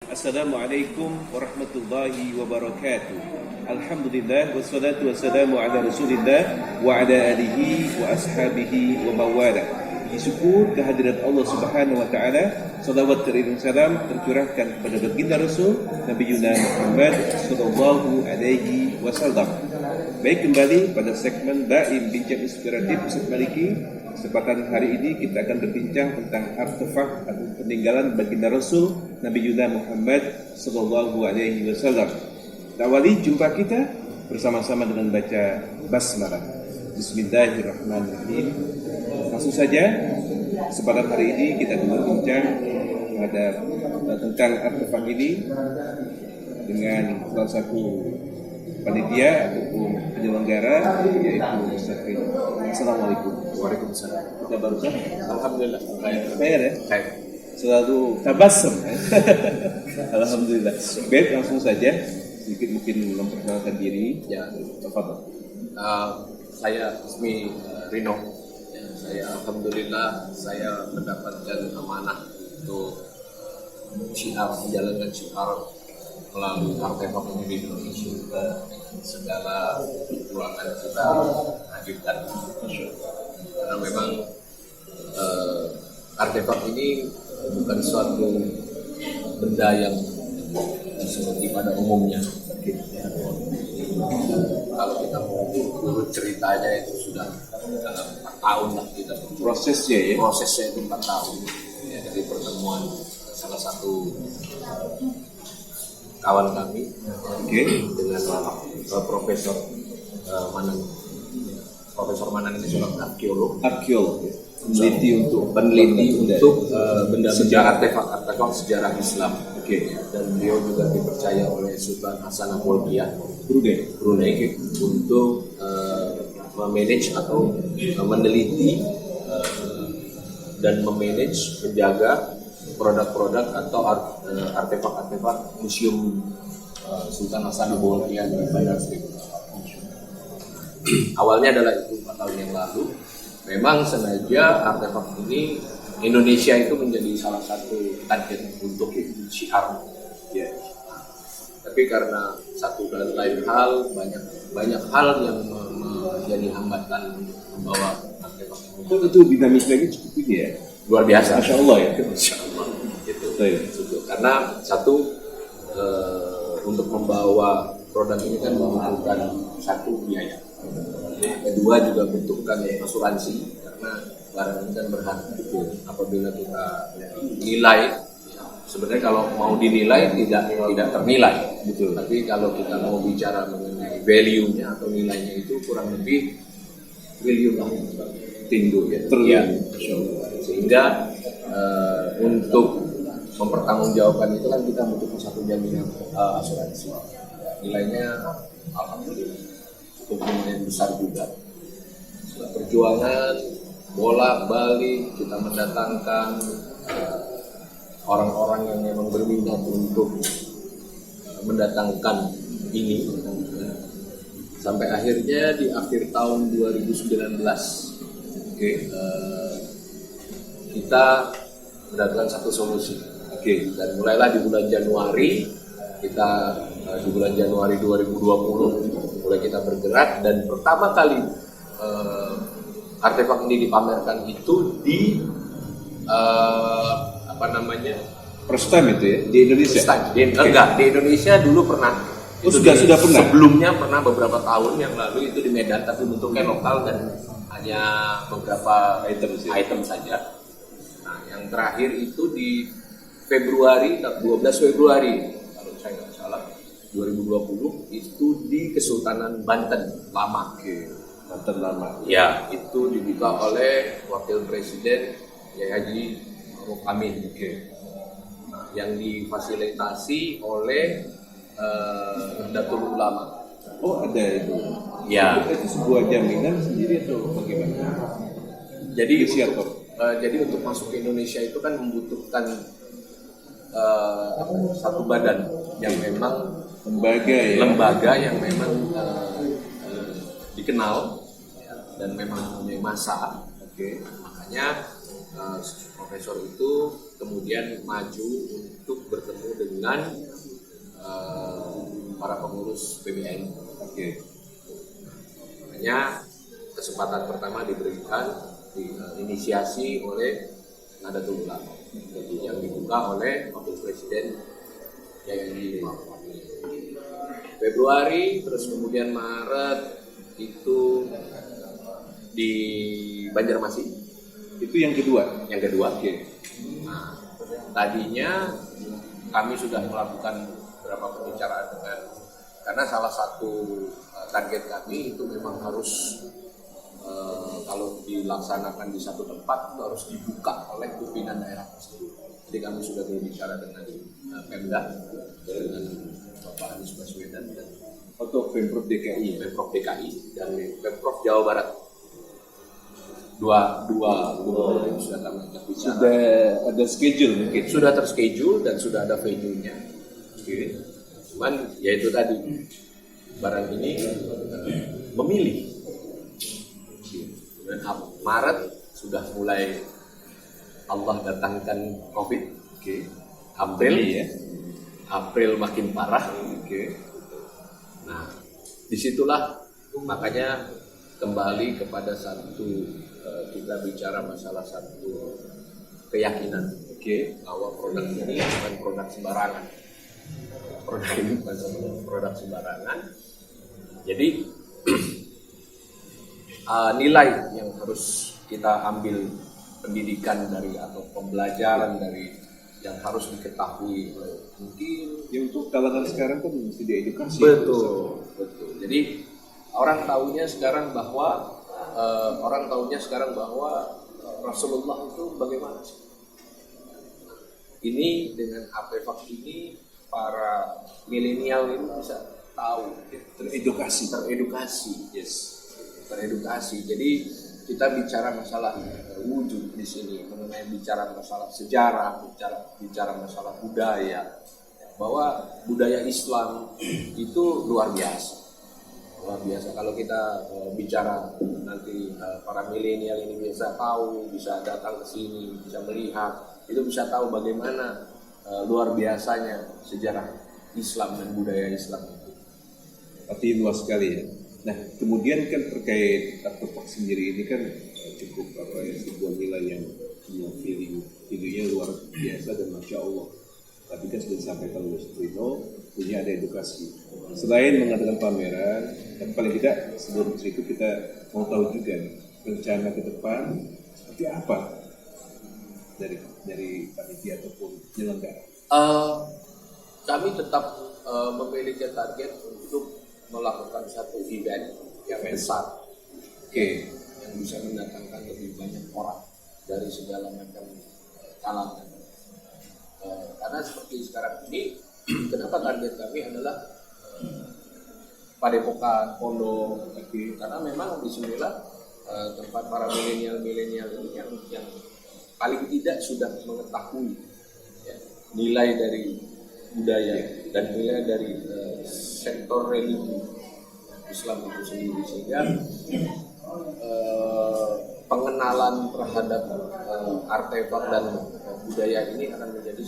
Assalamualaikum warahmatullahi wabarakatuh. Alhamdulillah wassalatu wassalamu ala Rasulillah wa ala alihi wa ashabihi wa mawala. Syukur kehadirat Allah Subhanahu wa taala, salawat dan salam tercurahkan kepada baginda Rasul Nabi Yuna Muhammad sallallahu alaihi wasallam. Baik, kembali pada segmen Daim Bincang Inspiratif Ustaz Maliki. Kesempatan hari ini kita akan berbincang tentang artefak atau peninggalan baginda Rasul Nabi Yuna Muhammad sallallahu alaihi wasallam. Awali jumpa kita bersama-sama dengan baca basmalah. Bismillahirrahmanirrahim. Langsung saja, kesempatan hari ini kita akan berbincang tentang artefak ini dengan salah satu panitia ataupun penyelenggara, yaitu Ustaz Ridho. Assalamualaikum. Waalaikumsalam. Kita barusan Alhamdulillah. khair ya? Khair. Selalu tabasum. Alhamdulillah. Baik, langsung saja sedikit mungkin memperkenalkan diri. Ya. Tafadhol. Saya Ismi Rino. Ya, saya alhamdulillah saya mendapatkan amanah untuk menjalankan syiar melalui artefak ini di Indonesia. Segala kekurangan kita hadirkan. Karena memang artefak ini bukan suatu benda yang seperti pada umumnya. Kalau kita mau urut ceritanya itu sudah dalam 4 tahun lah kita Prosesnya itu 4 tahun ya, dari pertemuan salah satu kawan kami dengan Profesor Manan. Profesor Manan ini seorang arkeolog peneliti untuk benda-benda artefak sejarah Islam. Dan beliau juga dipercaya oleh Sultan Hasan Bolkiah Brunei untuk memanage atau meneliti dan memanage, menjaga produk-produk atau artefak-artefak museum Sultan Hasan Bolkiah di Bandar Sri. Awalnya adalah itu 4 tahun yang lalu. Memang sengaja artefak ini Indonesia itu menjadi salah satu target untuk syiar. Ya. Tapi karena satu dan lain hal, banyak hal yang menjadi hambatan untuk membawa artefak ini. Itu dinamikanya cukup tinggi ya. Luar biasa. Masya Allah ya. Masya Allah. Gitu. Karena satu untuk membawa produk ini kan membutuhkan satu biaya. Kedua juga membutuhkan asuransi karena barang ini kan berharga. Apabila kita nilai, sebenarnya kalau mau dinilai tidak ternilai, betul. Tapi kalau kita mau bicara mengenai value-nya atau nilainya itu kurang lebih triliun lah, tinggu ya, triliun. Sehingga untuk mempertanggungjawabkan itu kan kita butuh satu jaminan asuransi. Nilainya alhamdulillah cukup lumayan besar juga. Setelah perjuangan bolak-balik kita mendatangkan orang-orang yang memang berminat untuk mendatangkan ini, sampai akhirnya di akhir tahun 2019 kita mendapatkan satu solusi. Dan mulailah di bulan Januari kita di bulan Januari 2020 mulai kita bergerak, dan pertama kali artefak ini dipamerkan itu di First time itu ya di Indonesia. Di Indonesia dulu pernah. Sudah pernah. Sebelumnya pernah beberapa tahun yang lalu itu di Medan, tapi bentuknya lokal dan hanya beberapa item saja. Nah, yang terakhir itu di Februari, 12 Februari kalau saya nggak salah 2020 itu di Kesultanan Banten Lama. Banten Lama. Ya, itu dibuka oleh Wakil Presiden Kiai Haji Ma'ruf Amin. Nah, yang difasilitasi oleh Nahdlatul Ulama. Oh, ada itu. Ya. Itu sebuah jaminan sendiri atau bagaimana? Jadi untuk masuk ke Indonesia itu kan membutuhkan satu badan yang memang lembaga yang memang dikenal dan memang mempunyai masa. Makanya profesor itu kemudian maju untuk bertemu dengan para pengurus PBN. Oke. Makanya kesempatan pertama diberikan diinisiasi oleh Nahdlatul Ulama yang dibuka oleh Wakil Presiden YNI Februari, terus kemudian Maret itu di Banjarmasin. Itu yang kedua. Yang kedua. Oke. Nah, tadinya kami sudah melakukan beberapa pembicaraan dengan, karena salah satu target kami itu memang harus kalau dilaksanakan di satu tempat itu harus dibuka oleh pimpinan daerah tersebut. Jadi kami sudah berbicara dengan Pemda, dengan Bapak Anies Baswedan dan Atau Pemprov DKI. Pemprov DKI dan Pemprov Jawa Barat. Dua yang sudah kami ajak bicara. Sudah ada schedule mungkin. Sudah terschedule dan sudah ada venue-nya. Oke. Cuman ya itu tadi, barang ini memilih. Dan Maret sudah mulai Allah datangkan COVID. Oke. April ya. April makin parah. Oke. Nah, disitulah makanya kembali kepada satu kita bicara masalah satu keyakinan. Oke. Bahwa produk ini bukan produk sembarangan. Produk ini bukan produk sembarangan. Jadi nilai yang harus kita ambil pendidikan dari atau pembelajaran dari yang harus diketahui mungkin Ya untuk kalangan sekarang kan mesti diedukasi. betul. Jadi orang tahunya sekarang bahwa Rasulullah itu bagaimana sih? Ini dengan artefak ini para milenial ini bisa tahu, Teredukasi. teredukasi. Jadi kita bicara masalah wujud di sini, mengenai bicara masalah sejarah, bicara masalah budaya, bahwa budaya Islam itu luar biasa. Kalau kita bicara nanti para milenial ini bisa tahu, bisa datang ke sini, bisa melihat, itu bisa tahu bagaimana luar biasanya sejarah Islam dan budaya Islam itu. Artinya luas sekali ya. Nah, kemudian kan terkait artefak sendiri ini kan cukup sebuah nilai yang punya videonya luar biasa dan Masya Allah. Tapi kan sudah disampaikan oleh Trino, punya ada edukasi. Selain mengadakan pameran, dan paling tidak sebelum itu kita mau tahu juga rencana ke depan seperti apa dari panitia ataupun penyelenggara. Kami tetap memiliki target untuk melakukan satu event yang besar, yang bisa mendatangkan lebih banyak orang dari segala macam kalangan. Karena seperti sekarang ini, kenapa target kami adalah padepokan, pondok, karena memang disinilah tempat para milenial ini yang paling tidak sudah mengetahui ya, nilai dari budaya dan nilai dari sektor religi Islam itu sendiri, sehingga pengenalan terhadap artefak dan budaya ini akan menjadi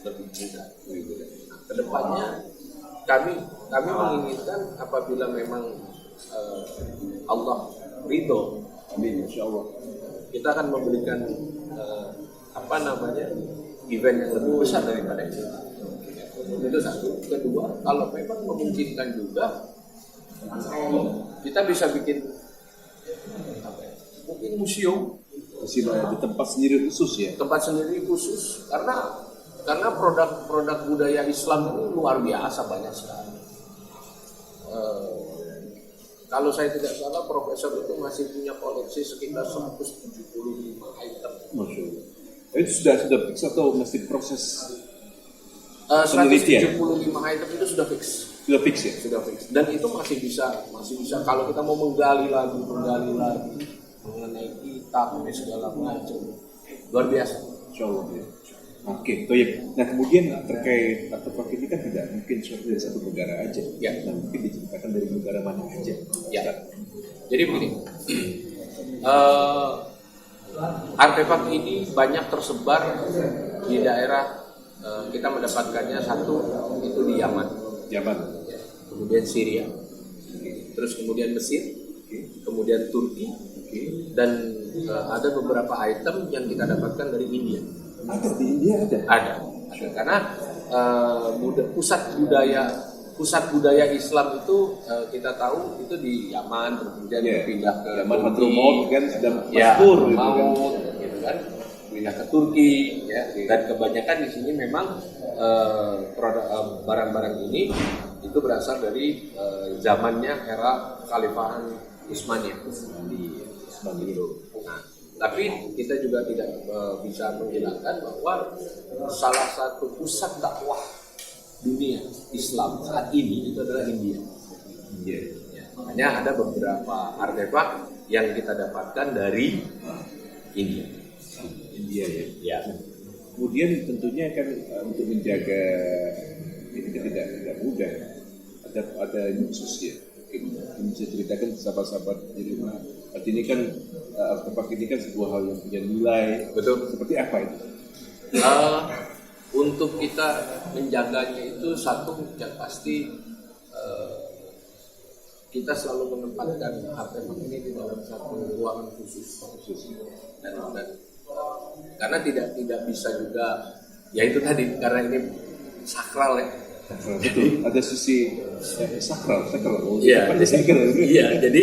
lebih mudah. Nah, kedepannya kami menginginkan apabila memang Allah ridho, insya Allah kita akan memberikan event yang lebih besar daripada itu. Itu satu. Kedua, kalau memang memungkinkan juga, kita bisa bikin mungkin museum Di tempat sendiri khusus ya. Tempat sendiri khusus karena produk budaya Islam ini luar biasa banyak sekali. Kalau saya tidak salah, profesor itu masih punya koleksi sekitar 175 item. Masya Allah. Itu sudah fix atau masih proses? 175 item itu sudah fix. Sudah fix ya? Sudah fix. Dan itu masih bisa kalau kita mau menggali lagi mengenai kitab dan segala macam. Luar biasa. Insya Allah ya. Oke, Toyib. Nah kemudian terkait artefak ini kan tidak mungkin suatu dari satu negara aja. Ya. Nah, mungkin diceritakan dari negara mana aja. Ya. Jadi begini, Artefak ini banyak tersebar di daerah, kita mendapatkannya satu itu di Yaman, Yaman. kemudian Syria, terus kemudian Mesir, kemudian Turki, dan ada beberapa item yang kita dapatkan dari India. Ada di India ada. Ada. Karena pusat budaya Islam itu kita tahu itu di Yaman, kemudian pindah ke Yaman, Turki, Hadramaut kan sedang ya, masyhur gitu kan. Hadramaut, gitu kan, pindah ke Turki, ya. Dan kebanyakan di sini memang barang-barang ini itu berasal dari zamannya era Kekhalifahan Utsmaniyah di Islam itu. Nah, tapi kita juga tidak bisa menghilangkan bahwa salah satu pusat dakwah dunia Islam saat ini itu adalah India. Ya, makanya ada beberapa artefak yang kita dapatkan dari India. India ya. Ya. Kemudian tentunya kan untuk menjaga ini kan tidak mudah. Ada khusus ya. Mungkin bisa ceritakan sahabat-sahabat di rumah. Artinya kan artefak ini kan sebuah hal yang punya nilai. Betul. Seperti apa itu? Untuk kita menjaganya itu satu yang pasti kita selalu menempatkan artefak ini di dalam satu ruangan khusus. Dan karena tidak bisa juga, ya itu tadi karena ini sakral ya. Betul. Ada sisi sakral. Iya. Iya. Jadi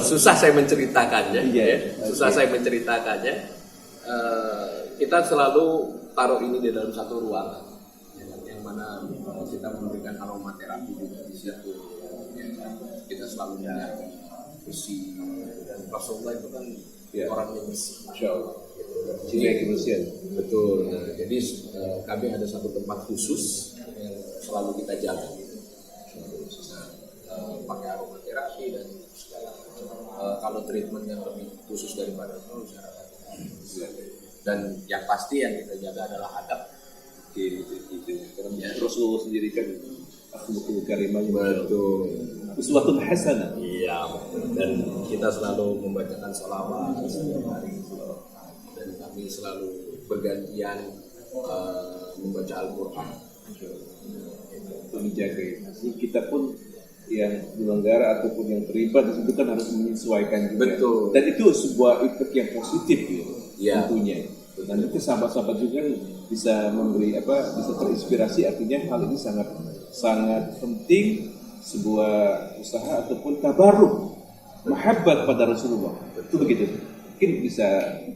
susah saya menceritakannya. Iya. Susah saya menceritakannya. Kita selalu taruh ini di dalam satu ruangan, yang mana kita memberikan aromaterapi juga di situ. Kita selalu menjaga besi, dan Rasulullah itu kan orangnya besi. Masya Allah. Cinta kebersihan. Betul. Nah, jadi kami ada satu tempat khusus yang selalu kita jaga. Pakai aromaterapi dan segala macam. Kalau treatment yang lebih khusus daripada itu, dan yang pasti yang kita jaga adalah adab. Karena Rasulullah sendiri kan akhlakul karimah. Betul. Uswatun hasanah. Iya, dan kita selalu membacakan sholawat setiap hari, dan kami selalu bergantian membaca Al-Quran. Untuk menjaga. Jadi kita pun yang penyelenggara ataupun yang terlibat di situ kan harus menyesuaikan juga. Betul. Dan itu sebuah efek yang positif gitu. Ya. Tentunya. Dan itu sahabat-sahabat juga bisa memberi bisa terinspirasi, artinya hal ini sangat penting, sebuah usaha ataupun tabarruk mahabbat pada Rasulullah. Itu begitu. Mungkin bisa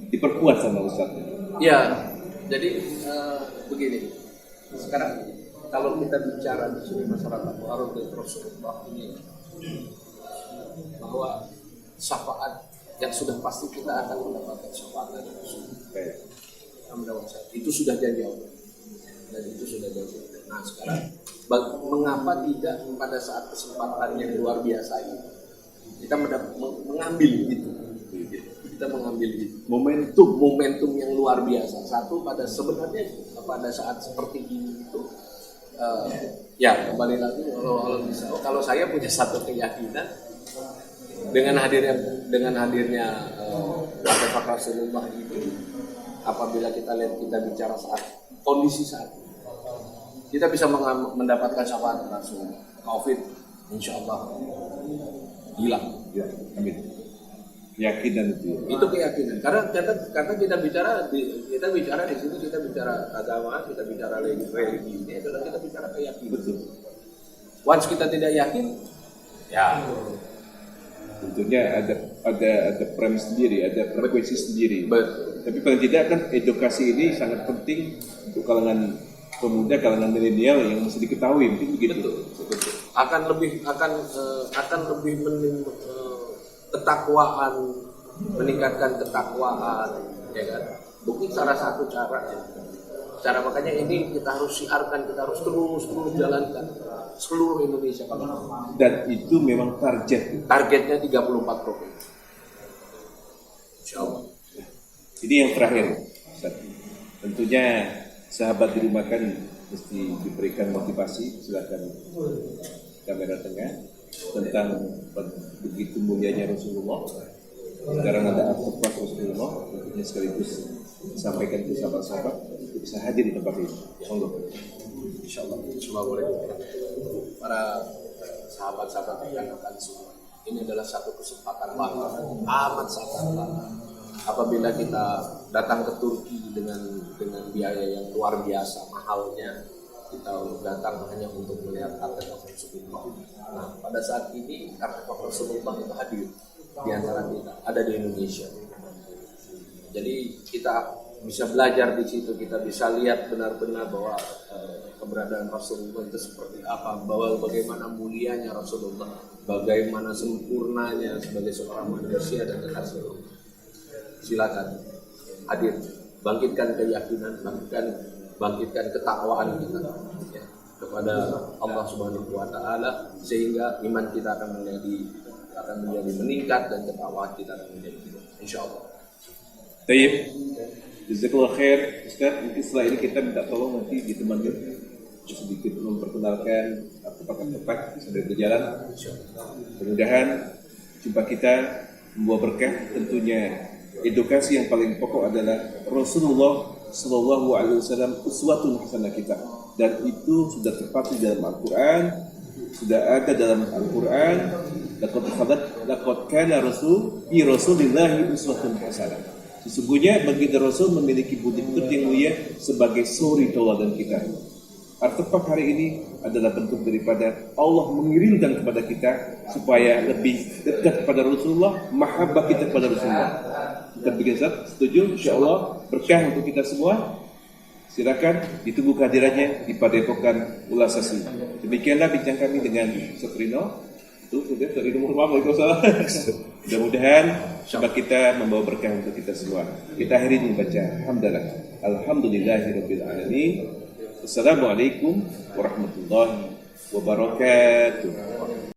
diperkuat sama Ustaz. Ya, jadi begini. Sekarang kalau kita bicara di sini masalah tabarruk dari Rasulullah ini, bahwa syafaat yang sudah pasti kita akan mendapatkan syafaat dari Rasulullah. Itu sudah janji Allah, dan itu sudah janji Allah. Nah sekarang mengapa tidak pada saat kesempatan yang luar biasa ini kita mengambil itu? Kita mengambil itu momentum yang luar biasa. Satu, sebenarnya pada saat seperti ini itu ya kembali lagi kalau saya punya satu keyakinan dengan hadirnya artefak Rasulullah ini, apabila kita bicara saat kondisi saat ini, kita bisa mendapatkan syafaat Rasulullah. COVID insya Allah hilang. Ya, amin. Keyakinan itu. Itu keyakinan. Karena kita bicara di sini, kita bicara agama, kita bicara religi, ini adalah kita bicara keyakinan. Betul. Once kita tidak yakin, ya tentunya ada premis sendiri, ada frekuensi sendiri. Betul. Tapi paling tidak kan edukasi ini sangat penting untuk kalangan pemuda, kalangan milenial yang mesti diketahui, mungkin begitu. Betul. Akan lebih ketakwaan, meningkatkan ketakwaan, ya kan? Mungkin salah satu cara makanya ini kita harus siarkan, kita harus terus jalankan seluruh Indonesia. Dan itu memang targetnya 34 provinsi. Insyaallah. Ini yang terakhir, Ustaz. Tentunya sahabat di rumah kan mesti diberikan motivasi. Silakan kamera tengah, tentang begitu mulianya Rasulullah, Sekarang ada Al-Fatihah Rasulullah, tentunya sekaligus sampaikan ke sahabat-sahabat untuk bisa hadir di tempat ini. Monggo. Insyaallah. Assalamualaikum. Para sahabat-sahabat yang akan semua. Ini adalah satu kesempatan banget, amat sangat banget. Apabila kita datang ke Turki dengan biaya yang luar biasa mahalnya, kita datang hanya untuk melihat artefak Rasulullah. Nah, pada saat ini artefak Rasulullah itu hadir di antara kita, ada di Indonesia. Jadi kita bisa belajar di situ, kita bisa lihat benar-benar bahwa keberadaan Rasulullah itu seperti apa, bahwa bagaimana mulianya Rasulullah, bagaimana sempurnanya sebagai seorang manusia dan kekasih Allah. Silakan hadir, bangkitkan keyakinan, bangkitkan ketakwaan kita ya, kepada Allah Subhanahu wa taala, sehingga iman kita akan menjadi meningkat dan ketakwaan kita akan menjadi hidup insyaallah. Baik. Jazakallah khair Ustaz. Mungkin setelah ini kita minta tolong nanti ditemani sedikit memperkenalkan artefak-artefak sudah berjalan. Mudah-mudahan jumpa kita membawa berkah. Tentunya edukasi yang paling pokok adalah Rasulullah Sallallahu Alaihi Wasallam uswatun hasanah kita, dan itu sudah terpatri dalam Al-Quran, sudah ada dalam Al-Quran. Laqad kana rasul fi rasulillahi uswatun hasanah. Sesungguhnya baginda Rasul memiliki budi pekerti yang mulia sebagai suri tauladan kita. Artefak hari ini adalah bentuk daripada Allah mengirimkan kepada kita supaya lebih dekat kepada Rasulullah, mahabbah kita kepada Rasulullah. Kita bikin setuju? InsyaAllah berkah untuk kita semua. Silakan ditunggu kehadirannya di Padepokan Ulasasi. Demikianlah bincang kami dengan Satrino. Itu sudah dari nomor mudah-mudahan sahabat kita membawa berkah untuk kita semua. Kita akhiri membaca hamdalah. Alhamdulillahirabbil alamin. Wassalamualaikum warahmatullahi wabarakatuh.